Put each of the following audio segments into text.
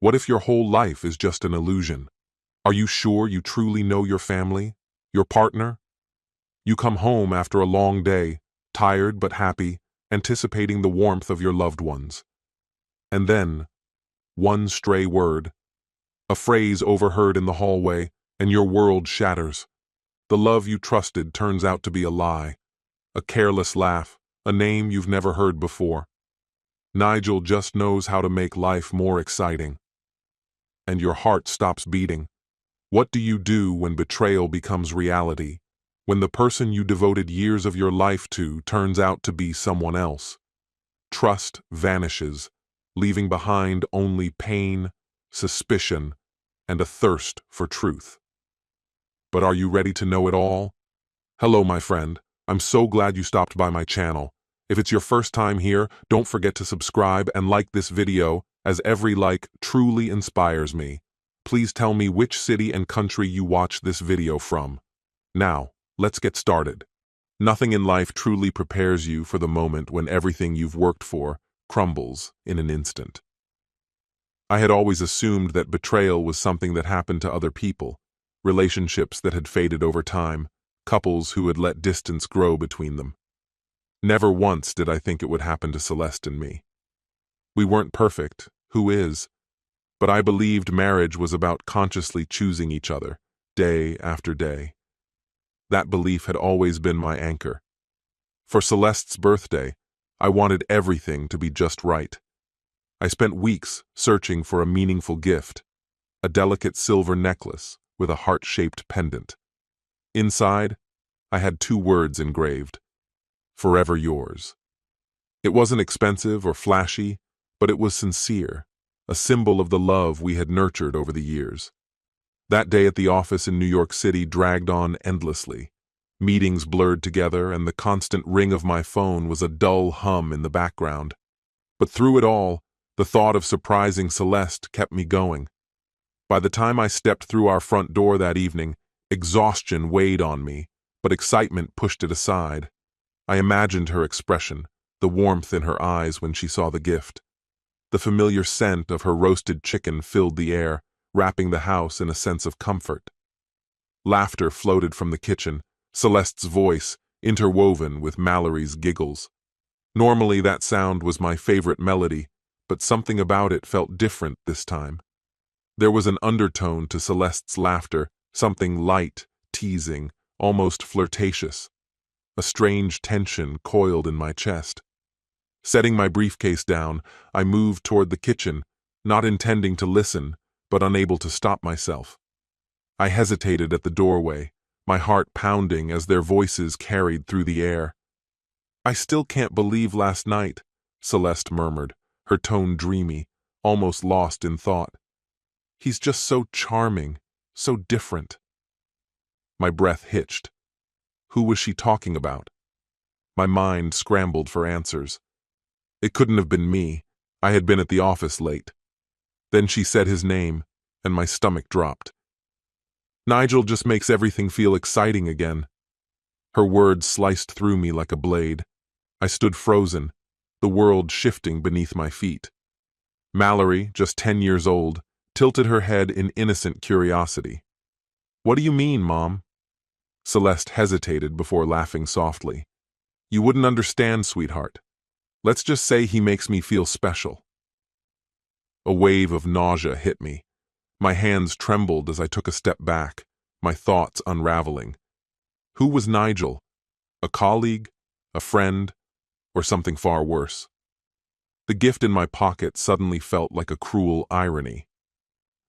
What if your whole life is just an illusion? Are you sure you truly know your family, your partner? You come home after a long day, tired but happy, anticipating the warmth of your loved ones. And then, one stray word, a phrase overheard in the hallway, and your world shatters. The love you trusted turns out to be a lie, a careless laugh, a name you've never heard before. Nigel just knows how to make life more exciting. And your heart stops beating. What do you do when betrayal becomes reality? When the person you devoted years of your life to turns out to be someone else? Trust vanishes, leaving behind only pain, suspicion, and a thirst for truth. But are you ready to know it all? Hello, my friend. I'm so glad you stopped by my channel. If it's your first time here, don't forget to subscribe and like this video, as every like truly inspires me. Please tell me which city and country you watch this video from. Now, let's get started. Nothing in life truly prepares you for the moment when everything you've worked for crumbles in an instant. I had always assumed that betrayal was something that happened to other people, relationships that had faded over time, couples who had let distance grow between them. Never once did I think it would happen to Celeste and me. We weren't perfect, who is? But I believed marriage was about consciously choosing each other, day after day. That belief had always been my anchor. For Celeste's birthday, I wanted everything to be just right. I spent weeks searching for a meaningful gift, a delicate silver necklace with a heart-shaped pendant. Inside, I had 2 words engraved: forever yours. It wasn't expensive or flashy, but it was sincere, a symbol of the love we had nurtured over the years. That day at the office in New York City dragged on endlessly. Meetings blurred together, and the constant ring of my phone was a dull hum in the background. But through it all, the thought of surprising Celeste kept me going. By the time I stepped through our front door that evening, exhaustion weighed on me, but excitement pushed it aside. I imagined her expression, the warmth in her eyes when she saw the gift. The familiar scent of her roasted chicken filled the air, wrapping the house in a sense of comfort. Laughter floated from the kitchen, Celeste's voice interwoven with Mallory's giggles. Normally that sound was my favorite melody, but something about it felt different this time. There was an undertone to Celeste's laughter, something light, teasing, almost flirtatious. A strange tension coiled in my chest. Setting my briefcase down, I moved toward the kitchen, not intending to listen, but unable to stop myself. I hesitated at the doorway, my heart pounding as their voices carried through the air. "I still can't believe last night," Celeste murmured, her tone dreamy, almost lost in thought. "He's just so charming, so different." My breath hitched. Who was she talking about? My mind scrambled for answers. It couldn't have been me. I had been at the office late. Then she said his name, and my stomach dropped. "Nigel just makes everything feel exciting again." Her words sliced through me like a blade. I stood frozen, the world shifting beneath my feet. Mallory, just 10 years old, tilted her head in innocent curiosity. "What do you mean, Mom?" Celeste hesitated before laughing softly. "You wouldn't understand, sweetheart. Let's just say he makes me feel special." A wave of nausea hit me. My hands trembled as I took a step back, my thoughts unraveling. Who was Nigel? A colleague? A friend? Or something far worse? The gift in my pocket suddenly felt like a cruel irony.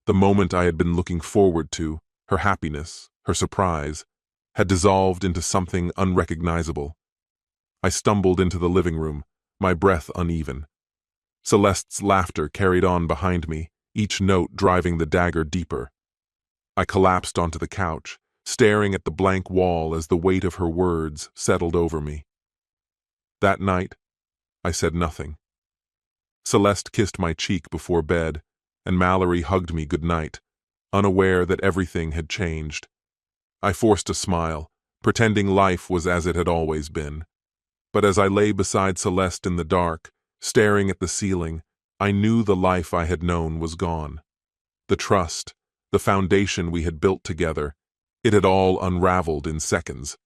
The moment I had been looking forward to, her happiness, her surprise, had dissolved into something unrecognizable. I stumbled into the living room, my breath uneven. Celeste's laughter carried on behind me, each note driving the dagger deeper. I collapsed onto the couch, staring at the blank wall as the weight of her words settled over me. That night, I said nothing. Celeste kissed my cheek before bed, and Mallory hugged me goodnight, unaware that everything had changed. I forced a smile, pretending life was as it had always been. But as I lay beside Celeste in the dark, staring at the ceiling, I knew the life I had known was gone. The trust, the foundation we had built together, it had all unraveled in seconds.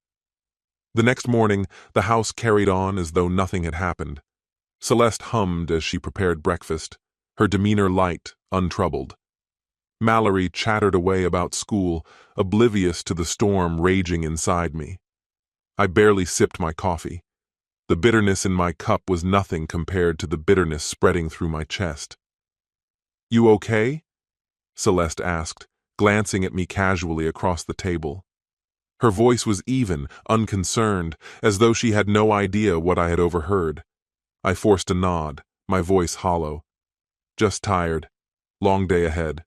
The next morning, the house carried on as though nothing had happened. Celeste hummed as she prepared breakfast, her demeanor light, untroubled. Mallory chattered away about school, oblivious to the storm raging inside me. I barely sipped my coffee. The bitterness in my cup was nothing compared to the bitterness spreading through my chest. "You okay?" Celeste asked, glancing at me casually across the table. Her voice was even, unconcerned, as though she had no idea what I had overheard. I forced a nod, my voice hollow. "Just tired. Long day ahead."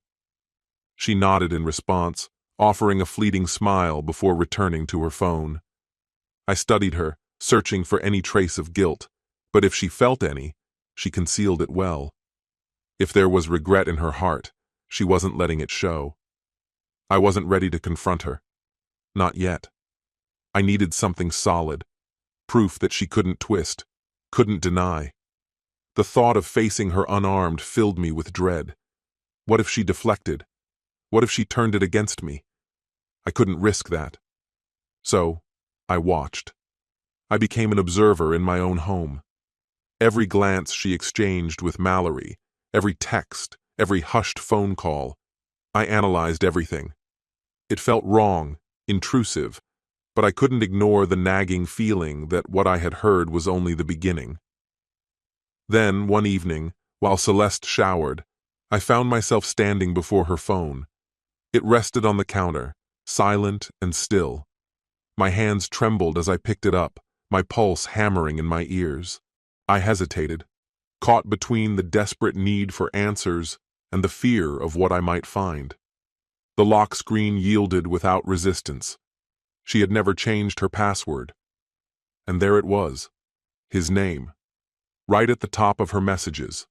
She nodded in response, offering a fleeting smile before returning to her phone. I studied her, searching for any trace of guilt, but if she felt any, she concealed it well. If there was regret in her heart, she wasn't letting it show. I wasn't ready to confront her. Not yet. I needed something solid, proof that she couldn't twist, couldn't deny. The thought of facing her unarmed filled me with dread. What if she deflected? What if she turned it against me? I couldn't risk that. So, I watched. I became an observer in my own home. Every glance she exchanged with Mallory, every text, every hushed phone call, I analyzed everything. It felt wrong, intrusive, but I couldn't ignore the nagging feeling that what I had heard was only the beginning. Then, one evening, while Celeste showered, I found myself standing before her phone. It rested on the counter, silent and still. My hands trembled as I picked it up, my pulse hammering in my ears. I hesitated, caught between the desperate need for answers and the fear of what I might find. The lock screen yielded without resistance. She had never changed her password. And there it was, his name, right at the top of her messages,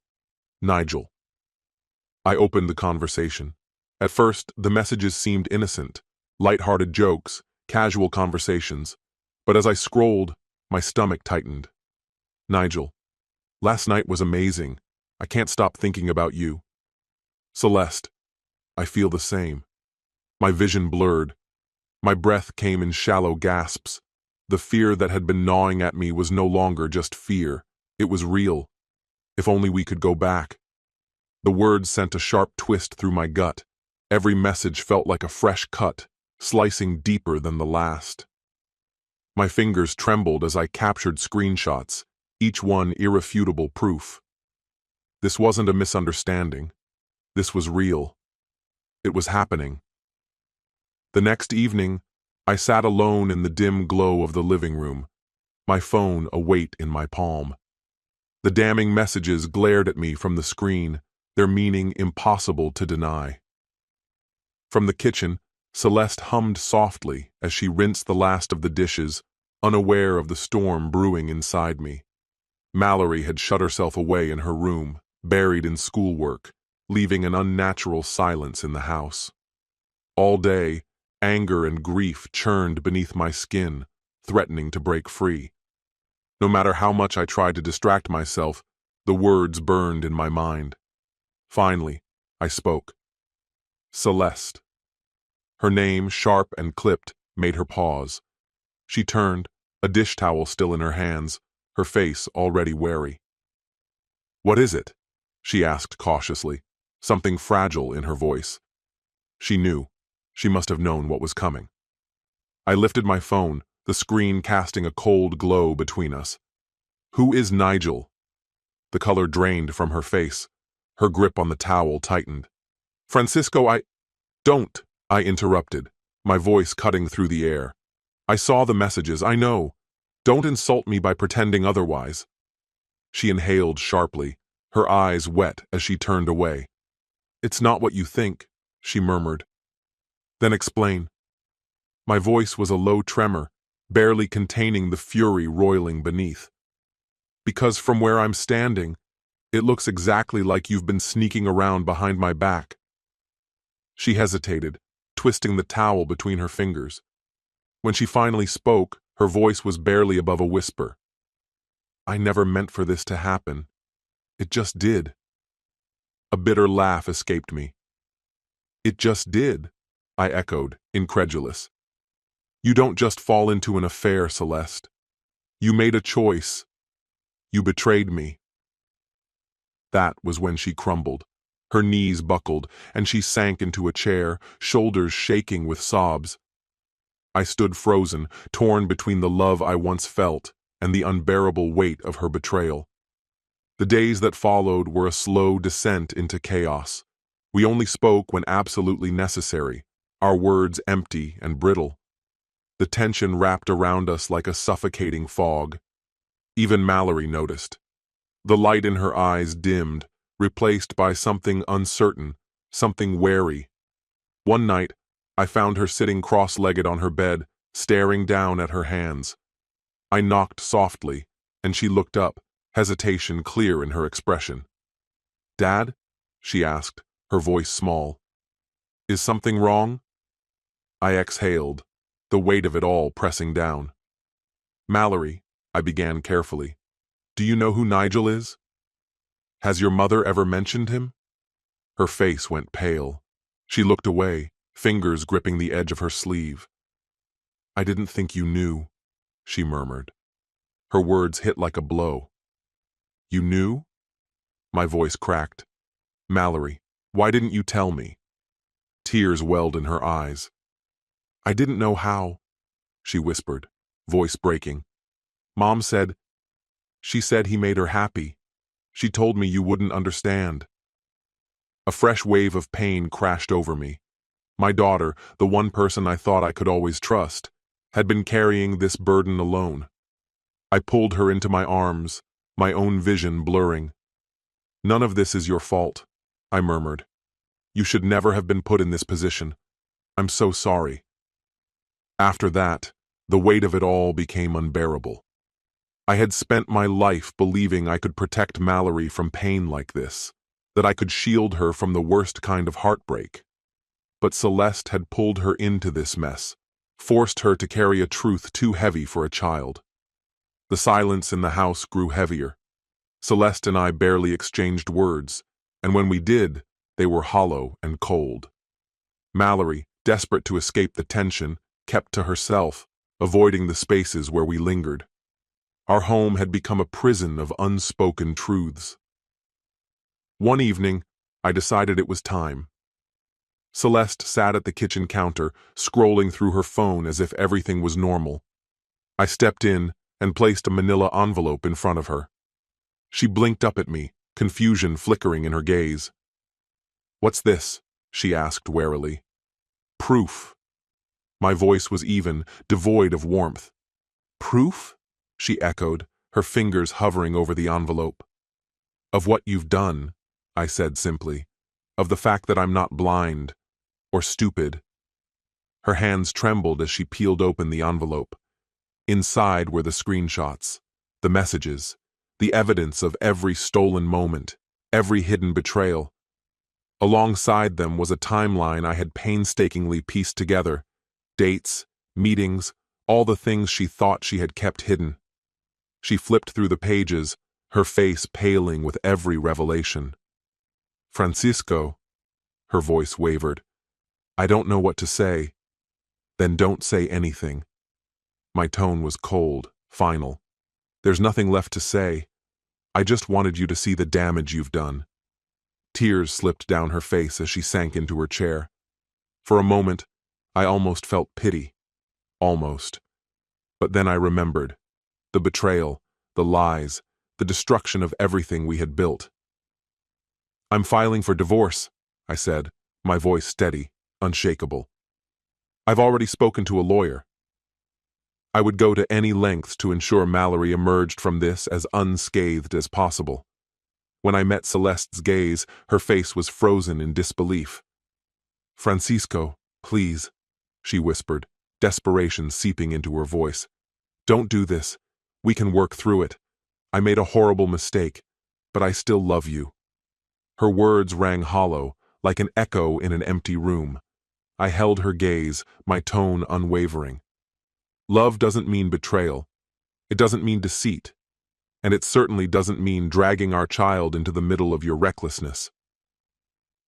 Nigel. I opened the conversation. At first, the messages seemed innocent, light-hearted jokes, casual conversations, but as I scrolled, my stomach tightened. "Nigel, last night was amazing. I can't stop thinking about you." "Celeste, I feel the same." My vision blurred. My breath came in shallow gasps. The fear that had been gnawing at me was no longer just fear. It was real. If only we could go back. The words sent a sharp twist through my gut. Every message felt like a fresh cut, slicing deeper than the last. My fingers trembled as I captured screenshots, each one irrefutable proof. This wasn't a misunderstanding. This was real. It was happening. The next evening, I sat alone in the dim glow of the living room, my phone a weight in my palm. The damning messages glared at me from the screen, their meaning impossible to deny. From the kitchen, Celeste hummed softly as she rinsed the last of the dishes, unaware of the storm brewing inside me. Mallory had shut herself away in her room, buried in schoolwork, leaving an unnatural silence in the house. All day, anger and grief churned beneath my skin, threatening to break free. No matter how much I tried to distract myself, the words burned in my mind. Finally, I spoke. "Celeste." Her name, sharp and clipped, made her pause. She turned, a dish towel still in her hands, her face already wary. "What is it?" she asked cautiously, something fragile in her voice. She knew. She must have known what was coming. I lifted my phone, the screen casting a cold glow between us. "Who is Nigel?" The color drained from her face. Her grip on the towel tightened. "Francisco, Don't," I interrupted, my voice cutting through the air. "I saw the messages, I know. Don't insult me by pretending otherwise." She inhaled sharply, her eyes wet as she turned away. "It's not what you think," she murmured. "Then explain." My voice was a low tremor, barely containing the fury roiling beneath. "Because from where I'm standing, it looks exactly like you've been sneaking around behind my back." She hesitated, twisting the towel between her fingers. When she finally spoke, her voice was barely above a whisper. "I never meant for this to happen. It just did." A bitter laugh escaped me. It just did, I echoed, incredulous. You don't just fall into an affair, Celeste. You made a choice. You betrayed me. That was when she crumbled. Her knees buckled, and she sank into a chair, shoulders shaking with sobs. I stood frozen, torn between the love I once felt and the unbearable weight of her betrayal. The days that followed were a slow descent into chaos. We only spoke when absolutely necessary, our words empty and brittle. The tension wrapped around us like a suffocating fog. Even Mallory noticed. The light in her eyes dimmed, replaced by something uncertain, something wary. One night, I found her sitting cross-legged on her bed, staring down at her hands. I knocked softly, and she looked up, hesitation clear in her expression. "Dad?" she asked, her voice small. "Is something wrong?" I exhaled, the weight of it all pressing down. "Mallory," I began carefully, "do you know who Nigel is? Has your mother ever mentioned him?" Her face went pale. She looked away, fingers gripping the edge of her sleeve. "I didn't think you knew," she murmured. Her words hit like a blow. "You knew?" My voice cracked. "Mallory, why didn't you tell me?" Tears welled in her eyes. "I didn't know how," she whispered, voice breaking. "Mom said, she said he made her happy. She told me you wouldn't understand." A fresh wave of pain crashed over me. My daughter, the one person I thought I could always trust, had been carrying this burden alone. I pulled her into my arms, my own vision blurring. "None of this is your fault," I murmured. "You should never have been put in this position. I'm so sorry." After that, the weight of it all became unbearable. I had spent my life believing I could protect Mallory from pain like this, that I could shield her from the worst kind of heartbreak. But Celeste had pulled her into this mess, forced her to carry a truth too heavy for a child. The silence in the house grew heavier. Celeste and I barely exchanged words, and when we did, they were hollow and cold. Mallory, desperate to escape the tension, kept to herself, avoiding the spaces where we lingered. Our home had become a prison of unspoken truths. One evening, I decided it was time. Celeste sat at the kitchen counter, scrolling through her phone as if everything was normal. I stepped in and placed a manila envelope in front of her. She blinked up at me, confusion flickering in her gaze. "What's this?" she asked warily. "Proof." My voice was even, devoid of warmth. "Proof?" she echoed, her fingers hovering over the envelope. "Of what you've done," I said simply. "Of the fact that I'm not blind or stupid." Her hands trembled as she peeled open the envelope. Inside were the screenshots, the messages, the evidence of every stolen moment, every hidden betrayal. Alongside them was a timeline I had painstakingly pieced together. Dates, meetings, all the things she thought she had kept hidden. She flipped through the pages, her face paling with every revelation. "Francisco," her voice wavered. "I don't know what to say." "Then don't say anything." My tone was cold, final. "There's nothing left to say. I just wanted you to see the damage you've done." Tears slipped down her face as she sank into her chair. For a moment, I almost felt pity. Almost. But then I remembered. The betrayal, the lies, the destruction of everything we had built. "I'm filing for divorce," I said, my voice steady, unshakable. "I've already spoken to a lawyer." I would go to any lengths to ensure Mallory emerged from this as unscathed as possible. When I met Celeste's gaze, her face was frozen in disbelief. "Francisco, please," she whispered, desperation seeping into her voice. "Don't do this. We can work through it. I made a horrible mistake, but I still love you." Her words rang hollow, like an echo in an empty room. I held her gaze, my tone unwavering. Love doesn't mean betrayal. It doesn't mean deceit. And it certainly doesn't mean dragging our child into the middle of your recklessness.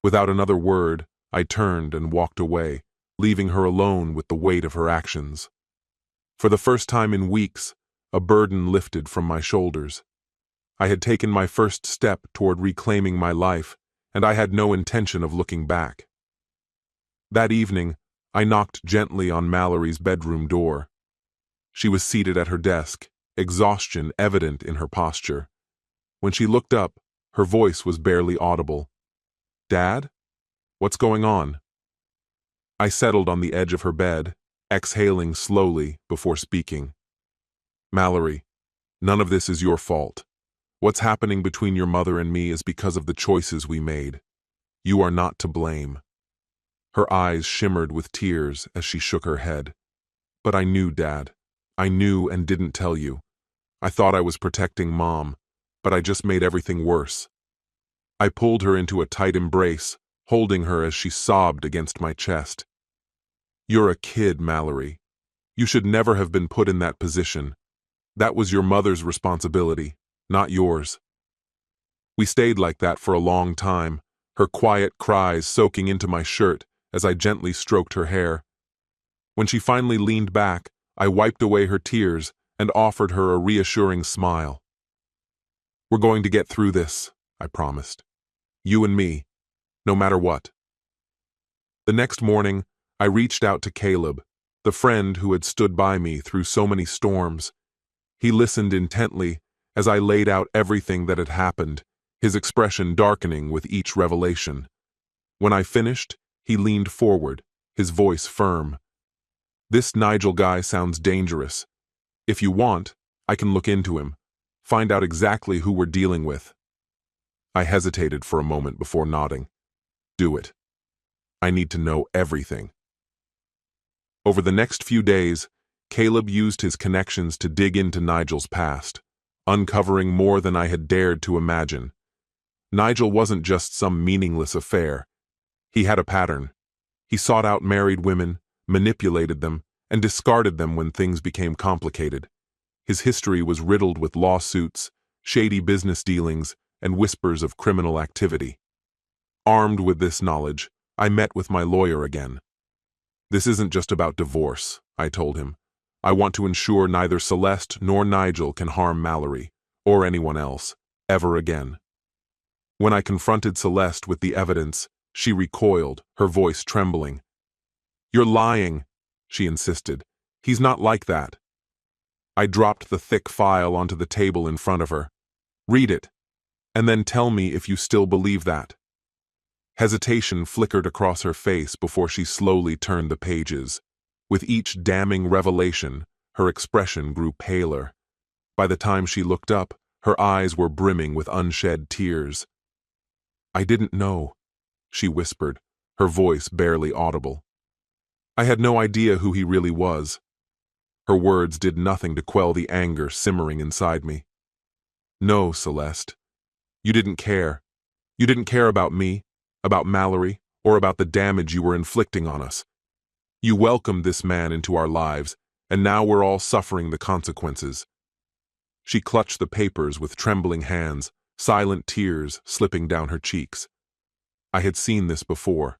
Without another word, I turned and walked away, leaving her alone with the weight of her actions. For the first time in weeks, a burden lifted from my shoulders. I had taken my first step toward reclaiming my life, and I had no intention of looking back. That evening, I knocked gently on Mallory's bedroom door. She was seated at her desk, exhaustion evident in her posture. When she looked up, her voice was barely audible. "Dad? What's going on?" I settled on the edge of her bed, exhaling slowly before speaking. "Mallory, none of this is your fault. What's happening between your mother and me is because of the choices we made. You are not to blame." Her eyes shimmered with tears as she shook her head. "But I knew, Dad. I knew and didn't tell you. I thought I was protecting Mom, but I just made everything worse." I pulled her into a tight embrace, holding her as she sobbed against my chest. "You're a kid, Mallory. You should never have been put in that position. That was your mother's responsibility, not yours." We stayed like that for a long time, her quiet cries soaking into my shirt as I gently stroked her hair. When she finally leaned back, I wiped away her tears and offered her a reassuring smile. "We're going to get through this," I promised. "You and me, no matter what." The next morning, I reached out to Caleb, the friend who had stood by me through so many storms. He listened intently as I laid out everything that had happened, his expression darkening with each revelation. When I finished, he leaned forward, his voice firm. "This Nigel guy sounds dangerous. If you want, I can look into him, find out exactly who we're dealing with." I hesitated for a moment before nodding. "Do it. I need to know everything." Over the next few days, Caleb used his connections to dig into Nigel's past, uncovering more than I had dared to imagine. Nigel wasn't just some meaningless affair. He had a pattern. He sought out married women, manipulated them, and discarded them when things became complicated. His history was riddled with lawsuits, shady business dealings, and whispers of criminal activity. Armed with this knowledge, I met with my lawyer again. "This isn't just about divorce," I told him. "I want to ensure neither Celeste nor Nigel can harm Mallory, or anyone else, ever again." When I confronted Celeste with the evidence, she recoiled, her voice trembling. "You're lying," she insisted. "He's not like that." I dropped the thick file onto the table in front of her. "Read it, and then tell me if you still believe that." Hesitation flickered across her face before she slowly turned the pages. With each damning revelation, her expression grew paler. By the time she looked up, her eyes were brimming with unshed tears. "I didn't know," she whispered, her voice barely audible. "I had no idea who he really was." Her words did nothing to quell the anger simmering inside me. "No, Celeste. You didn't care. You didn't care about me, about Mallory, or about the damage you were inflicting on us. You welcomed this man into our lives, and now we're all suffering the consequences." She clutched the papers with trembling hands, silent tears slipping down her cheeks. I had seen this before,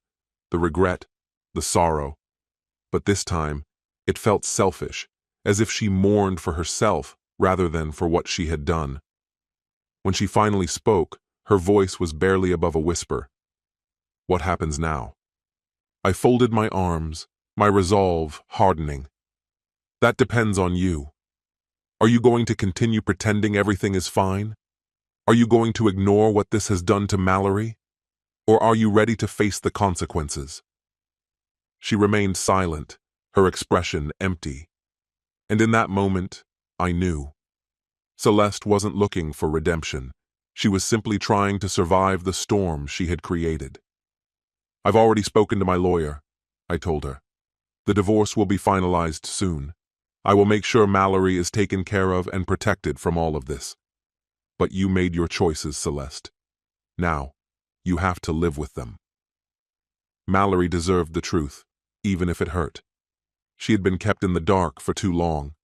the regret, the sorrow. But this time, it felt selfish, as if she mourned for herself rather than for what she had done. When she finally spoke, her voice was barely above a whisper. "What happens now?" I folded my arms, my resolve hardening. "That depends on you. Are you going to continue pretending everything is fine? Are you going to ignore what this has done to Mallory? Or are you ready to face the consequences?" She remained silent, her expression empty. And in that moment, I knew. Celeste wasn't looking for redemption. She was simply trying to survive the storm she had created. "I've already spoken to my lawyer," I told her. "The divorce will be finalized soon. I will make sure Mallory is taken care of and protected from all of this. But you made your choices, Celeste. Now, you have to live with them." Mallory deserved the truth, even if it hurt. She had been kept in the dark for too long.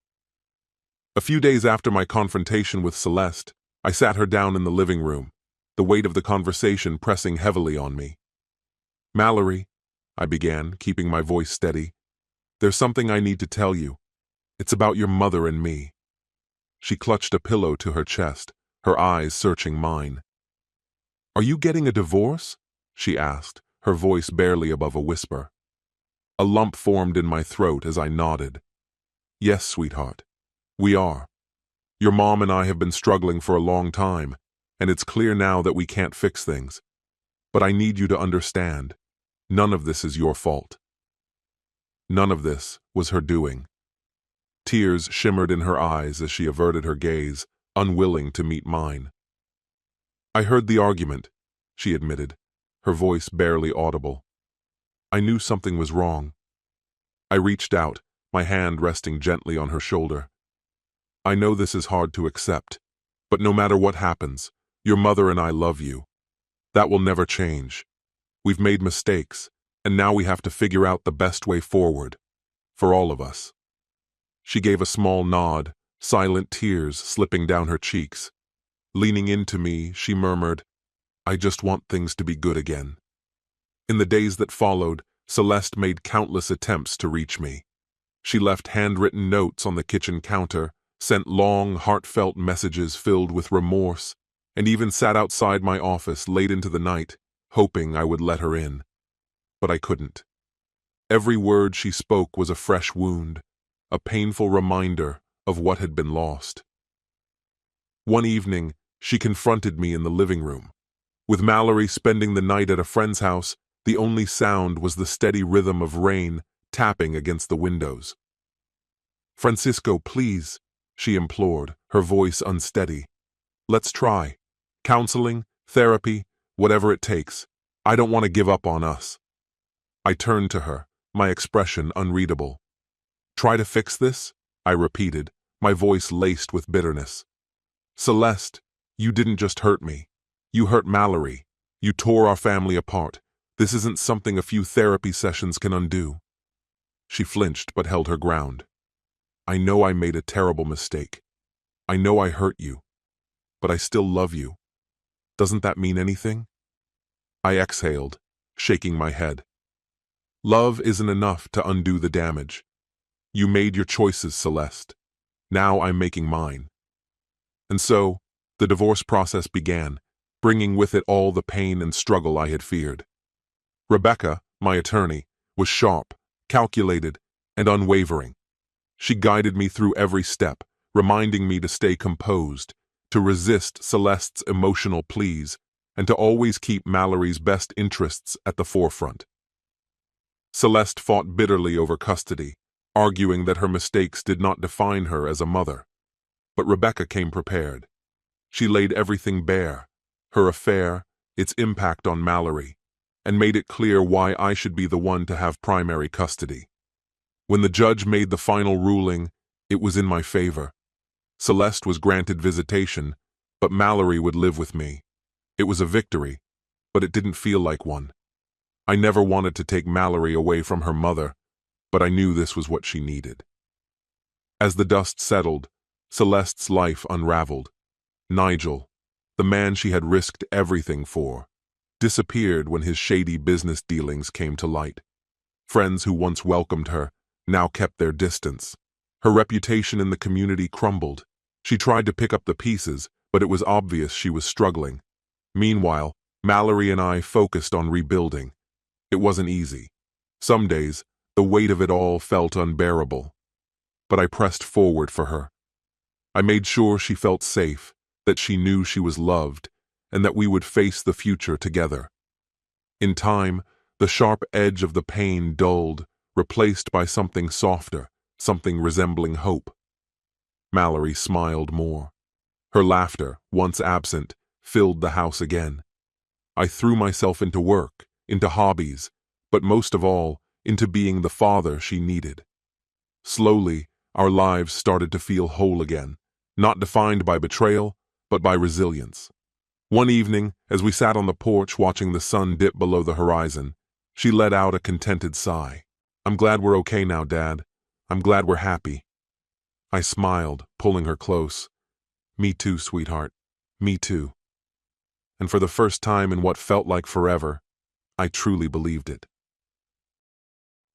A few days after my confrontation with Celeste, I sat her down in the living room, the weight of the conversation pressing heavily on me. Mallory, I began, keeping my voice steady, there's something I need to tell you. It's about your mother and me. She clutched a pillow to her chest, her eyes searching mine. Are you getting a divorce? She asked, her voice barely above a whisper. A lump formed in my throat as I nodded. Yes, sweetheart, we are. Your mom and I have been struggling for a long time, and it's clear now that we can't fix things. But I need you to understand, none of this is your fault. None of this was her doing. Tears shimmered in her eyes as she averted her gaze, unwilling to meet mine. I heard the argument, she admitted, her voice barely audible. I knew something was wrong. I reached out, my hand resting gently on her shoulder. I know this is hard to accept, but no matter what happens, your mother and I love you. That will never change. We've made mistakes, and now we have to figure out the best way forward, for all of us. She gave a small nod, silent tears slipping down her cheeks. Leaning into me, she murmured, I just want things to be good again. In the days that followed, Celeste made countless attempts to reach me. She left handwritten notes on the kitchen counter, sent long, heartfelt messages filled with remorse, and even sat outside my office late into the night, hoping I would let her in. But I couldn't. Every word she spoke was a fresh wound, a painful reminder of what had been lost. One evening, she confronted me in the living room. With Mallory spending the night at a friend's house, the only sound was the steady rhythm of rain tapping against the windows. Francisco, please, she implored, her voice unsteady. Let's try. Counseling, therapy, whatever it takes. I don't want to give up on us. I turned to her, my expression unreadable. Try to fix this? I repeated, my voice laced with bitterness. Celeste, you didn't just hurt me. You hurt Mallory. You tore our family apart. This isn't something a few therapy sessions can undo. She flinched but held her ground. I know I made a terrible mistake. I know I hurt you. But I still love you. Doesn't that mean anything? I exhaled, shaking my head. Love isn't enough to undo the damage. You made your choices, Celeste. Now I'm making mine. And so, the divorce process began, bringing with it all the pain and struggle I had feared. Rebecca, my attorney, was sharp, calculated, and unwavering. She guided me through every step, reminding me to stay composed, to resist Celeste's emotional pleas, and to always keep Mallory's best interests at the forefront. Celeste fought bitterly over custody, arguing that her mistakes did not define her as a mother. But Rebecca came prepared. She laid everything bare, her affair, its impact on Mallory, and made it clear why I should be the one to have primary custody. When the judge made the final ruling, it was in my favor. Celeste was granted visitation, but Mallory would live with me. It was a victory, but it didn't feel like one. I never wanted to take Mallory away from her mother, but I knew this was what she needed. As the dust settled, Celeste's life unraveled. Nigel, the man she had risked everything for, disappeared when his shady business dealings came to light. Friends who once welcomed her now kept their distance. Her reputation in the community crumbled. She tried to pick up the pieces, but it was obvious she was struggling. Meanwhile, Mallory and I focused on rebuilding. It wasn't easy. Some days, the weight of it all felt unbearable. But I pressed forward for her. I made sure she felt safe, that she knew she was loved, and that we would face the future together. In time, the sharp edge of the pain dulled, replaced by something softer, something resembling hope. Mallory smiled more. Her laughter, once absent, filled the house again. I threw myself into work, into hobbies, but most of all, into being the father she needed. Slowly, our lives started to feel whole again, not defined by betrayal, but by resilience. One evening, as we sat on the porch watching the sun dip below the horizon, she let out a contented sigh. I'm glad we're okay now, Dad. I'm glad we're happy. I smiled, pulling her close. Me too, sweetheart. Me too. And for the first time in what felt like forever, I truly believed it.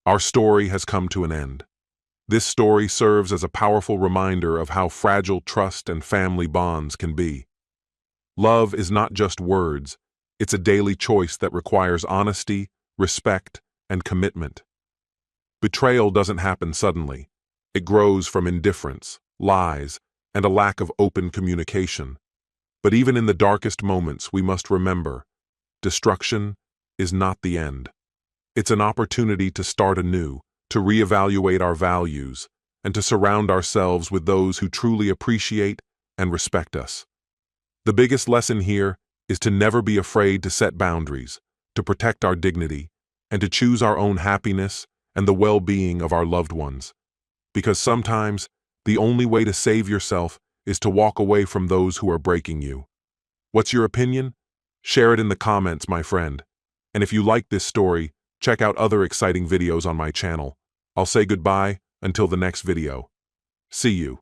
Our story has come to an end. This story serves as a powerful reminder of how fragile trust and family bonds can be. Love is not just words, it's a daily choice that requires honesty, respect, and commitment. Betrayal doesn't happen suddenly. It grows from indifference, lies, and a lack of open communication. But even in the darkest moments, we must remember, destruction is not the end. It's an opportunity to start anew, to reevaluate our values, and to surround ourselves with those who truly appreciate and respect us. The biggest lesson here is to never be afraid to set boundaries, to protect our dignity, and to choose our own happiness and the well-being of our loved ones. Because sometimes, the only way to save yourself is to walk away from those who are breaking you. What's your opinion? Share it in the comments, my friend. And if you like this story, check out other exciting videos on my channel. I'll say goodbye until the next video. See you.